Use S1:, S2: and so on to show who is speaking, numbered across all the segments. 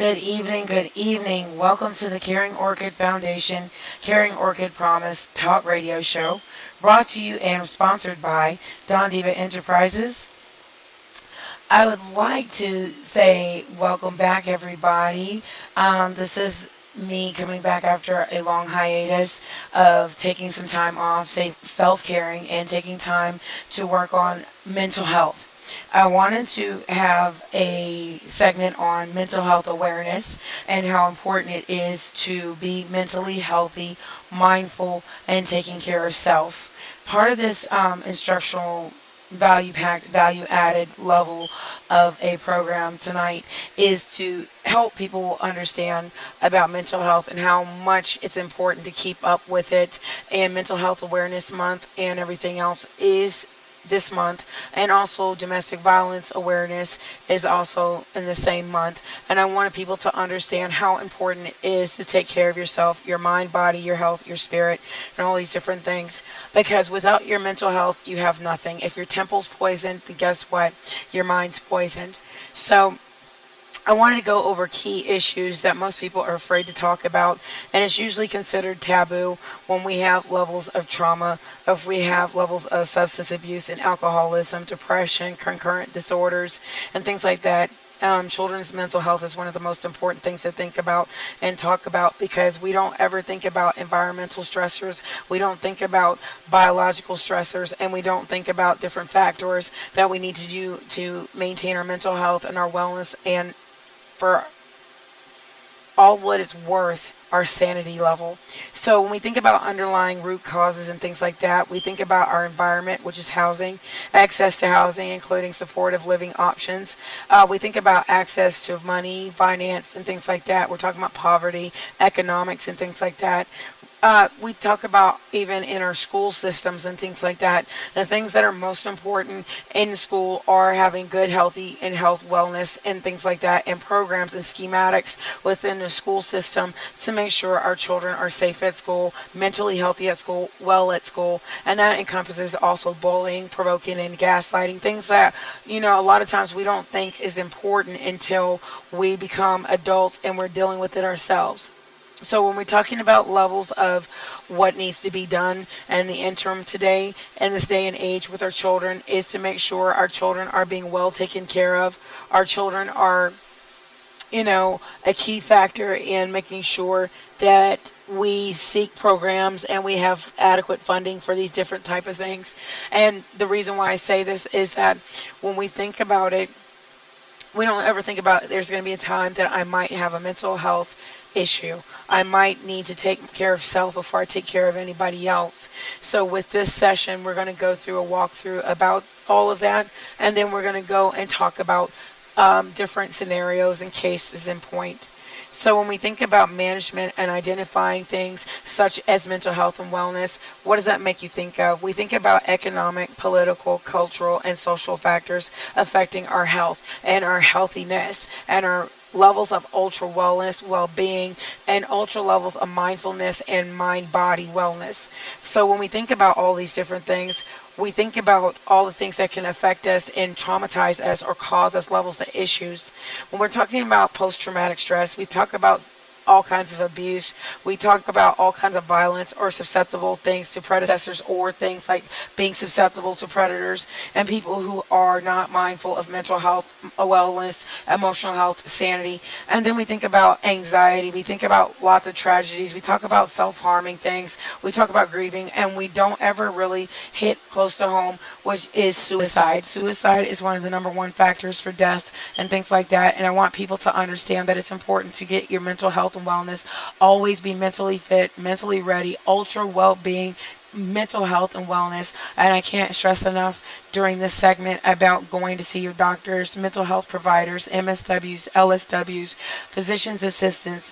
S1: Good evening, good evening. Welcome to the Caring Orchid Foundation, Caring Orchid Promise Talk Radio Show, brought to you and sponsored by Don Diva Enterprises. I would like to say welcome back, everybody. This is me coming back after a long hiatus of taking some time off, self-caring, and taking time to work on mental health. I wanted to have a segment on mental health awareness and how important it is to be mentally healthy, mindful, and taking care of self. Part of this instructional value-packed, value-added level of a program tonight is to help people understand about mental health and how much it's important to keep up with it. And Mental Health Awareness Month and everything else is this month, and also domestic violence awareness is also in the same month. And I wanted people to understand how important it is to take care of yourself, your mind, body, your health, your spirit, and all these different things, because without your mental health you have nothing. If your temple's poisoned, then guess what? Your mind's poisoned. So I wanted to go over key issues that most people are afraid to talk about, and it's usually considered taboo when we have levels of trauma, if we have levels of substance abuse and alcoholism, depression, concurrent disorders, and things like that. Children's mental health is one of the most important things to think about and talk about, because we don't ever think about environmental stressors, we don't think about biological stressors, and we don't think about different factors that we need to do to maintain our mental health and our wellness, and for all what it's worth, our sanity level. So when we think about underlying root causes and things like that, we think about our environment, which is housing, access to housing, including supportive living options. We think about access to money, finance, and things like that. We're talking about poverty, economics, and things like that. We talk about even in our school systems and things like that. The things that are most important in school are having good, healthy, and health wellness and things like that, and programs and schematics within the school system to make sure our children are safe at school, mentally healthy at school, well at school. And that encompasses also bullying, provoking, and gaslighting, things that, a lot of times we don't think is important until we become adults and we're dealing with it ourselves. So when we're talking about levels of what needs to be done and the interim today and this day and age with our children is to make sure our children are being well taken care of. Our children are, a key factor in making sure that we seek programs and we have adequate funding for these different type of things. And the reason why I say this is that when we think about it, we don't ever think about there's going to be a time that I might have a mental health issue. I might need to take care of self before I take care of anybody else. So with this session, we're going to go through a walkthrough about all of that, and then we're going to go and talk about different scenarios and cases in point. So when we think about management and identifying things such as mental health and wellness, what does that make you think of? We think about economic, political, cultural, and social factors affecting our health and our healthiness and our levels of ultra wellness, well-being, and ultra levels of mindfulness and mind-body wellness. So when we think about all these different things, we think about all the things that can affect us and traumatize us or cause us levels of issues. When we're talking about post-traumatic stress, we talk about all kinds of abuse. We talk about all kinds of violence or susceptible things to predecessors, or things like being susceptible to predators, and people who are not mindful of mental health, wellness, emotional health, sanity. And then we think about anxiety. We think about lots of tragedies. We talk about self-harming things. We talk about grieving, and we don't ever really hit close to home, which is suicide. Suicide is one of the number one factors for death and things like that. And I want people to understand that it's important to get your mental health and wellness, always be mentally fit, mentally ready, ultra well-being, mental health and wellness. And I can't stress enough during this segment about going to see your doctors, mental health providers, MSWs, LSWs, physician's assistants,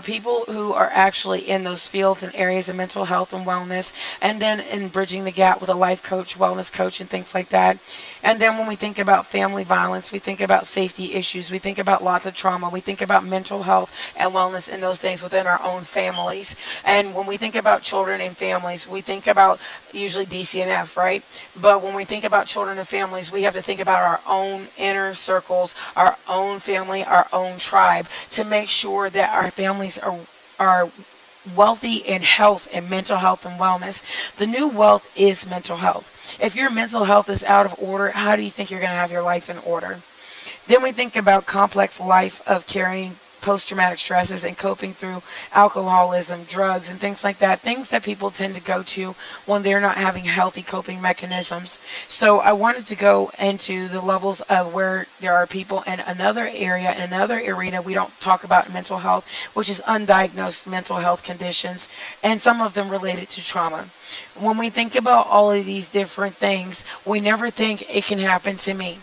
S1: people who are actually in those fields and areas of mental health and wellness, and then in bridging the gap with a life coach, wellness coach, and things like that. And then when we think about family violence, we think about safety issues, we think about lots of trauma, we think about mental health and wellness and those things within our own families. And when we think about children and families, we think think about usually DCNF, right? But when we think about children and families, we have to think about our own inner circles, our own family, our own tribe, to make sure that our families are wealthy in health and mental health and wellness. The new wealth is mental health. If your mental health is out of order, how do you think you're going to have your life in order? Then we think about complex life of carrying post-traumatic stresses and coping through alcoholism, drugs, and things like that, things that people tend to go to when they're not having healthy coping mechanisms. So I wanted to go into the levels of where there are people in another area, in another arena we don't talk about mental health, which is undiagnosed mental health conditions, and some of them related to trauma. When we think about all of these different things, we never think it can happen to me.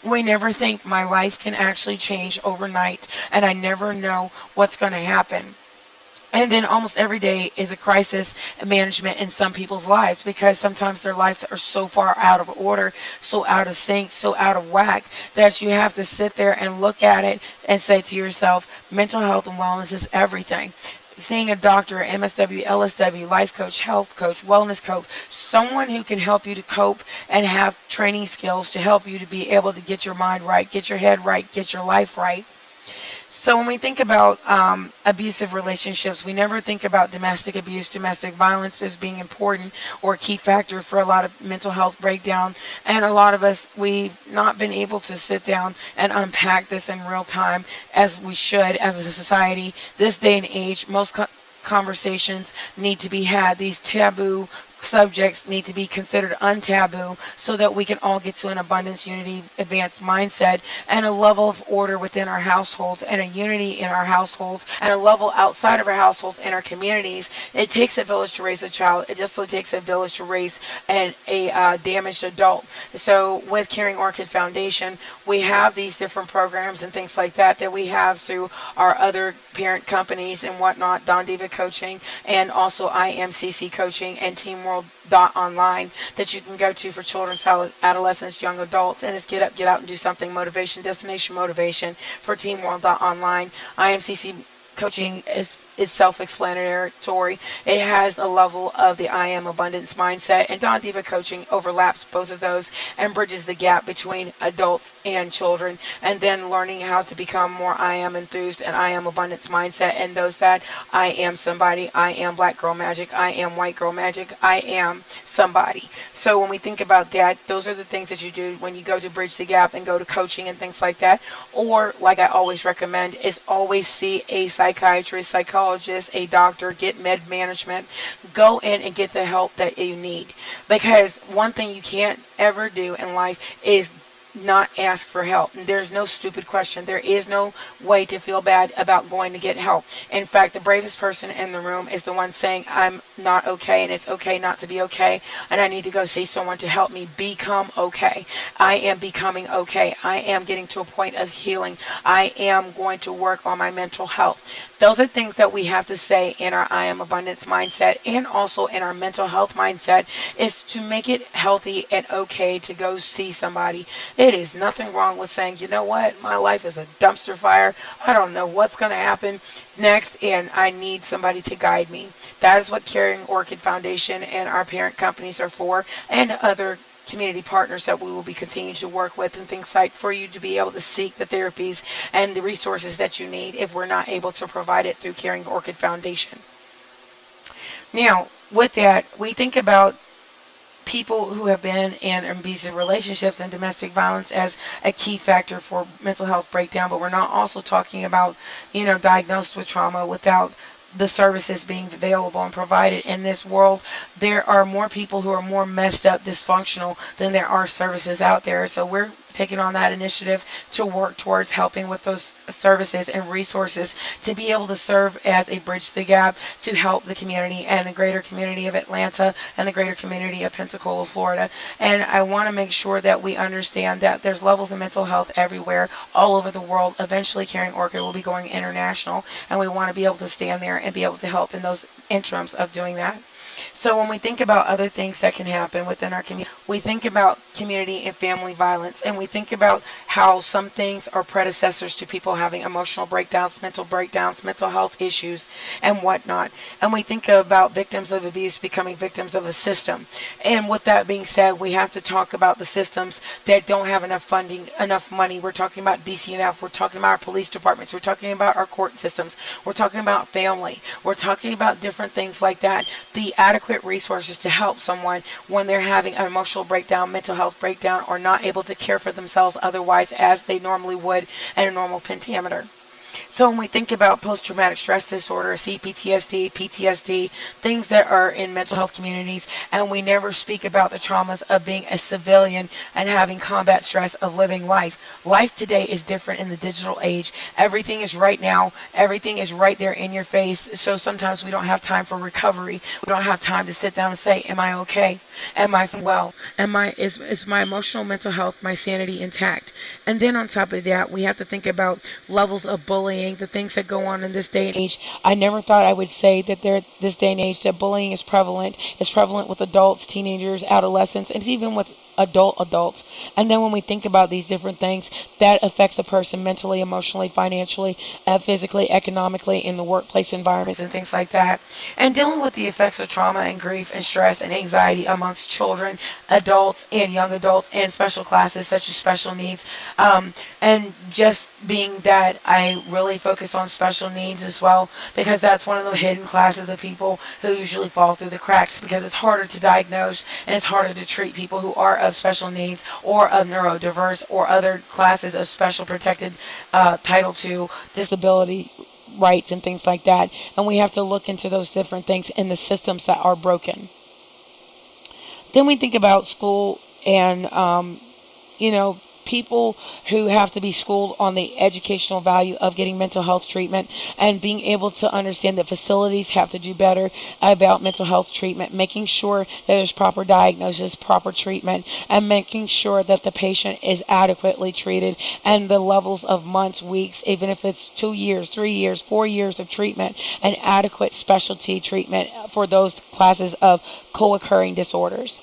S1: We never think my life can actually change overnight, and I never know what's going to happen. And then almost every day is a crisis management in some people's lives, because sometimes their lives are so far out of order, so out of sync, so out of whack, that you have to sit there and look at it and say to yourself, mental health and wellness is everything. Seeing a doctor, MSW, LSW, life coach, health coach, wellness coach, someone who can help you to cope and have training skills to help you to be able to get your mind right, get your head right, get your life right. So when we think about abusive relationships, we never think about domestic abuse, domestic violence as being important or a key factor for a lot of mental health breakdown. And a lot of us, we've not been able to sit down and unpack this in real time as we should as a society. This day and age, most conversations need to be had. These taboo subjects need to be considered untaboo so that we can all get to an abundance, unity, advanced mindset and a level of order within our households and a unity in our households and a level outside of our households and our communities. It takes a village to raise a child. It just so takes a village to raise a damaged adult. So with Caring Orchid Foundation, we have these different programs and things like that we have through our other parent companies and whatnot, Don Diva Coaching, and also IMCC Coaching and Team World online that you can go to for children, adolescents, young adults, and it's get up, get out, and do something motivation, destination motivation for Team World online. IMCC Coaching is self-explanatory. It has a level of the I am abundance mindset, and Don Diva Coaching overlaps both of those and bridges the gap between adults and children, and then learning how to become more I am enthused and I am abundance mindset, and those that I am somebody, I am black girl magic, I am white girl magic, I am somebody. So when we think about that, those are the things that you do when you go to bridge the gap and go to coaching and things like that. Or like I always recommend is always see a psychiatrist, psychologist, a doctor, get med management, go in and get the help that you need. Because one thing you can't ever do in life is not ask for help. There's no stupid question. There is no way to feel bad about going to get help. In fact, the bravest person in the room is the one saying, I'm not okay, and it's okay not to be okay, and I need to go see someone to help me become okay. I am becoming okay. I am getting to a point of healing. I am going to work on my mental health. Those are things that we have to say in our I am abundance mindset, and also in our mental health mindset, is to make it healthy and okay to go see somebody. It is nothing wrong with saying, you know what, my life is a dumpster fire. I don't know what's going to happen next, and I need somebody to guide me. That is what Caring Orchid Foundation and our parent companies are for, and other community partners that we will be continuing to work with and things like, for you to be able to seek the therapies and the resources that you need if we're not able to provide it through Caring Orchid Foundation. Now, with that, we think about people who have been in abusive relationships and domestic violence as a key factor for mental health breakdown, but we're not also talking about, diagnosed with trauma without the services being available and provided in this world. There are more people who are more messed up, dysfunctional than there are services out there. So we're taking on that initiative to work towards helping with those services and resources to be able to serve as a bridge to the gap to help the community and the greater community of Atlanta and the greater community of Pensacola, Florida. And I want to make sure that we understand that there's levels of mental health everywhere, all over the world. Eventually, Caring Orchid will be going international, and we want to be able to stand there and be able to help in those interims of doing that. So when we think about other things that can happen within our community, we think about community and family violence, and we think about how some things are predecessors to people having emotional breakdowns, mental health issues, and whatnot. And we think about victims of abuse becoming victims of a system. And with that being said, we have to talk about the systems that don't have enough funding, enough money. We're talking about DCNF, we're talking about our police departments, we're talking about our court systems, we're talking about family, we're talking about different things like that. The adequate resources to help someone when they're having an emotional breakdown, mental health breakdown, or not able to care for themselves otherwise as they normally would at a normal pentameter. So when we think about post-traumatic stress disorder, CPTSD, PTSD, things that are in mental health communities, and we never speak about the traumas of being a civilian and having combat stress of living life. Life today is different in the digital age. Everything is right now. Everything is right there in your face. So sometimes we don't have time for recovery. We don't have time to sit down and say, am I okay? Am I well? Is my emotional mental health, my sanity intact? And then on top of that, we have to think about levels of bullying, the things that go on in this day and age. I never thought I would say that this day and age that bullying is prevalent. It's prevalent with adults, teenagers, adolescents, and even with adults. And then when we think about these different things, that affects a person mentally, emotionally, financially, physically, economically, in the workplace environments and things like that. And dealing with the effects of trauma and grief and stress and anxiety amongst children, adults, and young adults, and special classes such as special needs. And just being that I really focus on special needs as well, because that's one of the hidden classes of people who usually fall through the cracks, because it's harder to diagnose and it's harder to treat people who are of special needs or of neurodiverse or other classes of special protected Title II disability rights and things like that. And we have to look into those different things in the systems that are broken. Then we think about school and, people who have to be schooled on the educational value of getting mental health treatment and being able to understand that facilities have to do better about mental health treatment, making sure that there's proper diagnosis, proper treatment, and making sure that the patient is adequately treated, and the levels of months, weeks, even if it's 2 years, 3 years, 4 years of treatment, and adequate specialty treatment for those classes of co-occurring disorders.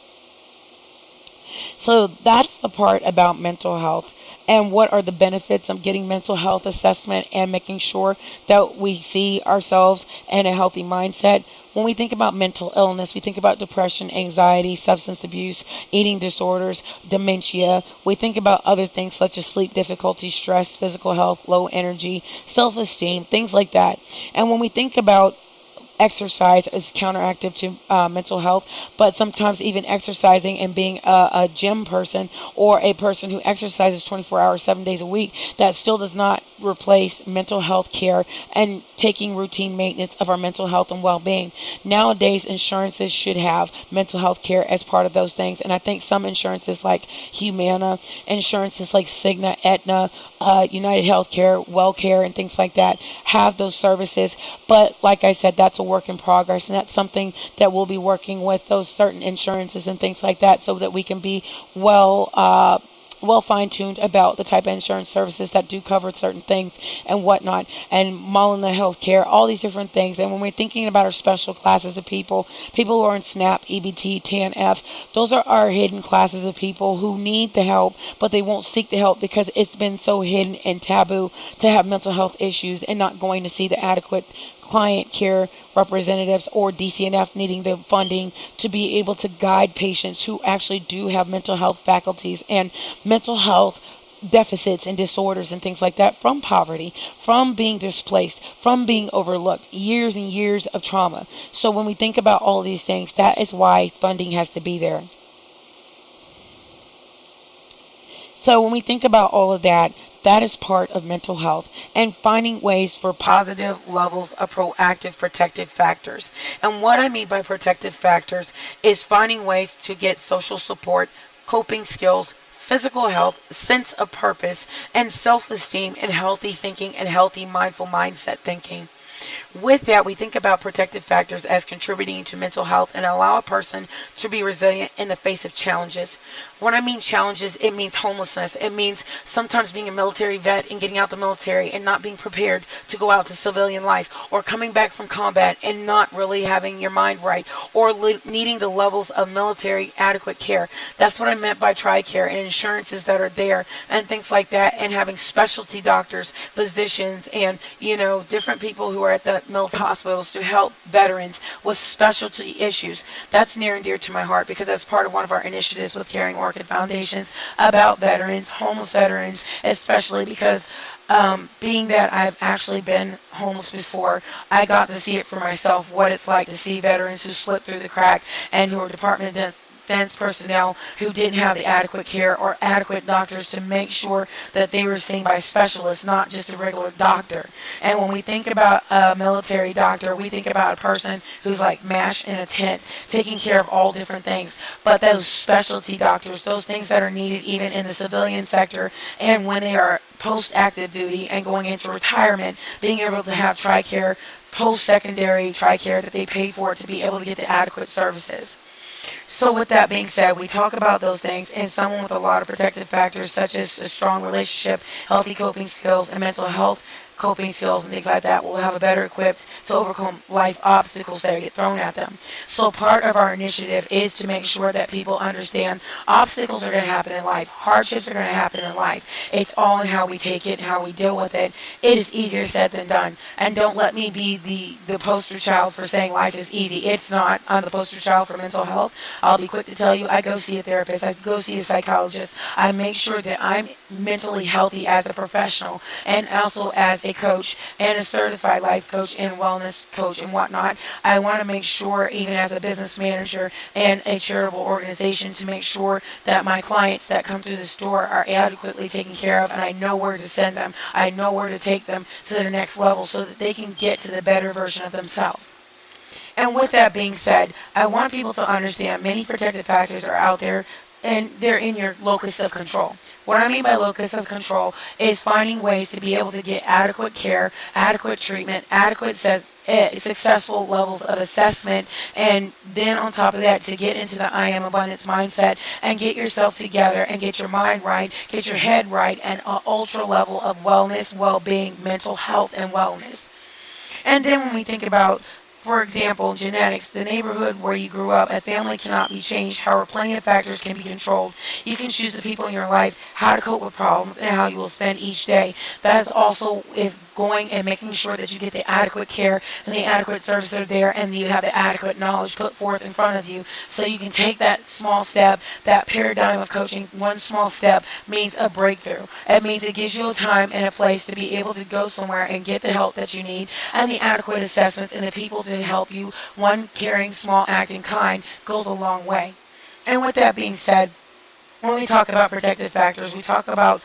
S1: So that's the part about mental health and what are the benefits of getting mental health assessment and making sure that we see ourselves in a healthy mindset. When we think about mental illness, we think about depression, anxiety, substance abuse, eating disorders, dementia. We think about other things such as sleep difficulties, stress, physical health, low energy, self-esteem, things like that. And when we think about exercise is counteractive to mental health, but sometimes even exercising and being a gym person or a person who exercises 24 hours, 7 days a week, that still does not replace mental health care and taking routine maintenance of our mental health and well-being. Nowadays, insurances should have mental health care as part of those things, and I think some insurances like Humana, insurances like Cigna, Aetna, United Healthcare, WellCare, and things like that have those services. But like I said, that's a work in progress, and that's something that we'll be working with those certain insurances and things like that so that we can be well fine-tuned about the type of insurance services that do cover certain things and whatnot, and Molina Healthcare, all these different things. And when we're thinking about our special classes of people who are in SNAP, EBT, TANF, those are our hidden classes of people who need the help, but they won't seek the help because it's been so hidden and taboo to have mental health issues and not going to see the adequate client care representatives or DCNF needing the funding to be able to guide patients who actually do have mental health faculties and mental health deficits and disorders and things like that from poverty, from being displaced, from being overlooked, years and years of trauma. So when we think about all these things, that is why funding has to be there. So when we think about all of that, that is part of mental health, and finding ways for positive levels of proactive protective factors. And what I mean by protective factors is finding ways to get social support, coping skills, physical health, sense of purpose, and self-esteem, and healthy thinking and healthy mindful mindset thinking. With that, we think about protective factors as contributing to mental health and allow a person to be resilient in the face of challenges. When I mean challenges, it means homelessness. It means sometimes being a military vet and getting out the military and not being prepared to go out to civilian life, or coming back from combat and not really having your mind right, or needing the levels of military adequate care. That's what I meant by TRICARE and insurances that are there and things like that, and having specialty doctors, physicians, and different people who are at the military hospitals to help veterans with specialty issues. That's near and dear to my heart because that's part of one of our initiatives with Caring Orchid Foundations about veterans, homeless veterans, especially because being that I've actually been homeless before, I got to see it for myself, what it's like to see veterans who slipped through the crack and who are Department of Defense personnel who didn't have the adequate care or adequate doctors to make sure that they were seen by specialists, not just a regular doctor. And when we think about a military doctor, we think about a person who's like mashed in a tent, taking care of all different things. But those specialty doctors, those things that are needed even in the civilian sector, and when they are post-active duty and going into retirement, being able to have TRICARE, post-secondary TRICARE that they pay for to be able to get the adequate services. So with that being said, we talk about those things, and someone with a lot of protective factors such as a strong relationship, healthy coping skills, and mental health coping skills and things like that will have a better equipped to overcome life obstacles that get thrown at them. So part of our initiative is to make sure that people understand obstacles are going to happen in life. Hardships are going to happen in life. It's all in how we take it and how we deal with it. It is easier said than done. And don't let me be the poster child for saying life is easy. It's not. I'm the poster child for mental health. I'll be quick to tell you, I go see a therapist. I go see a psychologist. I make sure that I'm mentally healthy as a professional and also as a coach and a certified life coach and wellness coach and whatnot. I want to make sure, even as a business manager and a charitable organization, to make sure that my clients that come through this door are adequately taken care of, and I know where to send them. I know where to take them to the next level so that they can get to the better version of themselves. And with that being said, I want people to understand many protective factors are out there and they're in your locus of control. What I mean by locus of control is finding ways to be able to get adequate care, adequate treatment, adequate successful levels of assessment, and then on top of that to get into the I am abundance mindset and get yourself together and get your mind right, get your head right, and an ultra level of wellness, well-being, mental health, and wellness. And then when we think about, for example, genetics, the neighborhood where you grew up, a family cannot be changed. However, plenty of factors can be controlled. You can choose the people in your life, how to cope with problems, and how you will spend each day. That is also if going and making sure that you get the adequate care and the adequate services are there, and you have the adequate knowledge put forth in front of you so you can take that small step. That paradigm of coaching, one small step means a breakthrough. It means it gives you a time and a place to be able to go somewhere and get the help that you need and the adequate assessments and the people to help you. One caring, small act in kind goes a long way. And with that being said, when we talk about protective factors, we talk about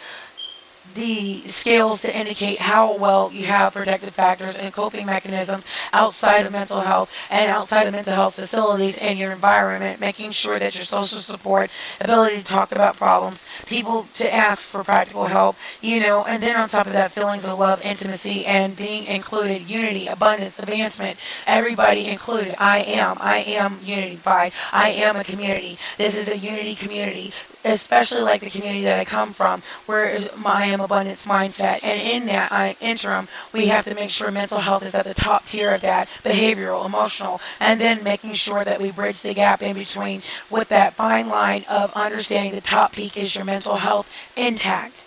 S1: the scales to indicate how well you have protective factors and coping mechanisms outside of mental health and outside of mental health facilities and your environment, making sure that your social support, ability to talk about problems, people to ask for practical help, and then on top of that, feelings of love, intimacy, and being included, unity, abundance, advancement, everybody included. I am unified. I am a community. This is a unity community, especially like the community that I come from, where I am abundance mindset. And in that interim, we have to make sure mental health is at the top tier of that, behavioral, emotional, and then making sure that we bridge the gap in between with that fine line of understanding the top peak is your mental health intact.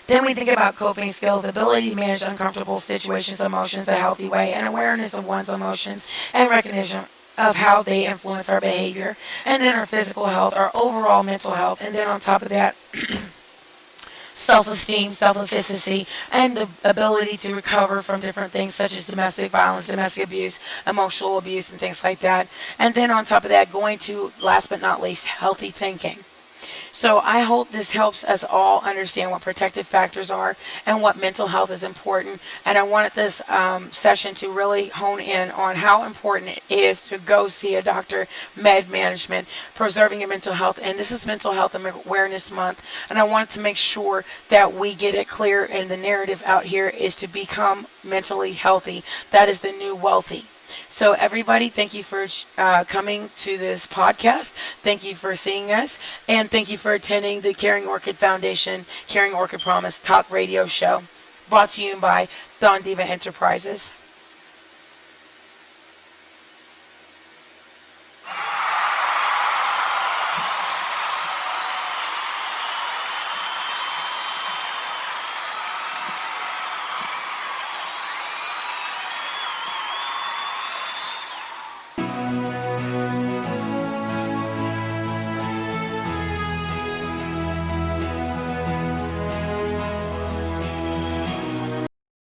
S1: Then we think about coping skills, ability to manage uncomfortable situations, emotions a healthy way, and awareness of one's emotions and recognition of how they influence our behavior. And then our physical health, our overall mental health, and then on top of that, self-esteem, self-efficacy, and the ability to recover from different things such as domestic violence, domestic abuse, emotional abuse, and things like that. And then on top of that, going to, last but not least, healthy thinking. So I hope this helps us all understand what protective factors are and what mental health is important. And I wanted this session to really hone in on how important it is to go see a doctor, med management, preserving your mental health. And this is Mental Health Awareness Month. And I wanted to make sure that we get it clear, and the narrative out here is to become mentally healthy. That is the new wealthy. So everybody, thank you for coming to this podcast. Thank you for seeing us. And thank you for attending the Caring Orchid Foundation, Caring Orchid Promise Talk Radio Show, brought to you by Don Diva Enterprises.